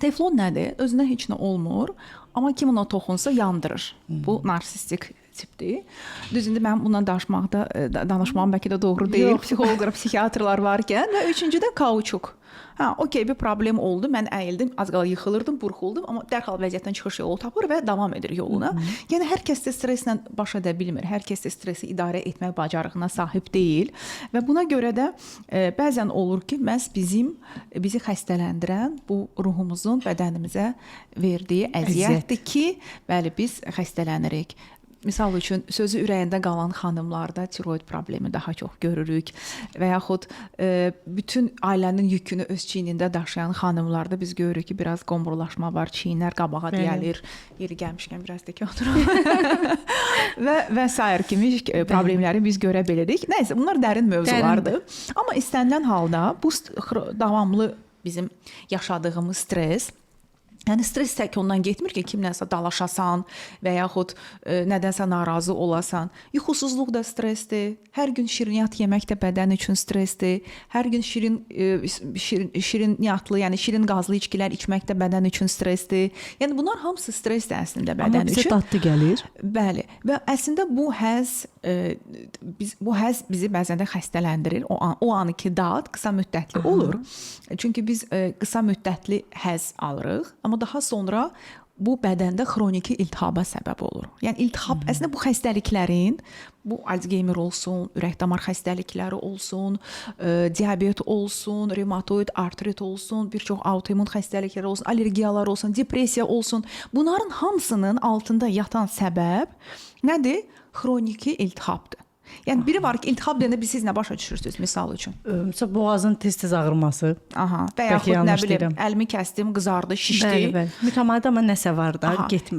Teflon nədir? Özündə heç nə olmur, amma kim ona toxunsa yandırır. Bu narsistik tipdir. Düzündə mən bundan danışmağım bəlkə də doğru deyil. Psixoloqlar, psixiatrlar varkən və üçüncüdə kauçuk. Okey, bir problem oldu. Mən əyildim, az qala yıxılırdım, burxuldum, amma dərhal vəziyyətdən çıxış yolu tapır və davam edir yoluna. Yəni hər kəs də stresslə baş edə bilmir. Hər kəs də stressi idarə etmək bacarığına sahib deyil və buna görə də bəzən olur ki, məhz bizi xəstələndirən bu ruhumuzun bədənimizə verdiyi əziyyətdir ki, bəli, biz xəstələnirik. Misal üçün, sözü ürəyində qalan xanımlarda tiroid problemi daha çox görürük və yaxud bütün ailənin yükünü öz çiynində daşıyan xanımlarda biz görürük ki, biraz qomburlaşma var, çiyinlər qabağa gəlir, yeri gəlmişkən biraz da ki oturur və sair kimi problemləri biz görə bilirik. Nəysə, bunlar dərin mövzulardır. Amma istənilən halda bu davamlı bizim yaşadığımız stres, yəni stres tək ondan getmir ki, kimlənsə dalaşasan və yaxud nədənsə narazı olasan. Yuxusuzluq da stresdir. Hər gün şirniyyat yemək də bədən üçün stresdir. Hər gün şirniyyatlı, yəni şirin qazlı içkilər içmək də bədən üçün stresdir. Yəni bunlar hamısı stresdir əslində bədən üçün. Amma bizə dadlı gəlir. Bəli. Və əslində bu həzz bizi bəzən də xəstələndirir. O anki dad qısa müddətli olur. Çünki biz qısa müddətli həzz alırıq. Amma daha sonra bu bədəndə xroniki iltihaba səbəb olur. Yəni iltihab əslində bu xəstəliklərin, bu Alzheimer olsun, ürək-damar xəstəlikləri olsun, diabet olsun, revmatoid artrit olsun, bir çox autoimmun xəstəliklər olsun, allergiyalar olsun, depressiya olsun. Bunların hamısının altında yatan səbəb nədir? Xroniki iltihabdır. Yəni biri var ki, iltihab deyəndə siz nə başa düşürsünüz misal üçün? Məsələn, boğazın tez-tez ağrıması. Və yaxud nə bilim, əlimi kəsdim, qızardı, şişdi. Bəli. Mütəmadi amma nəsə var da, getmir.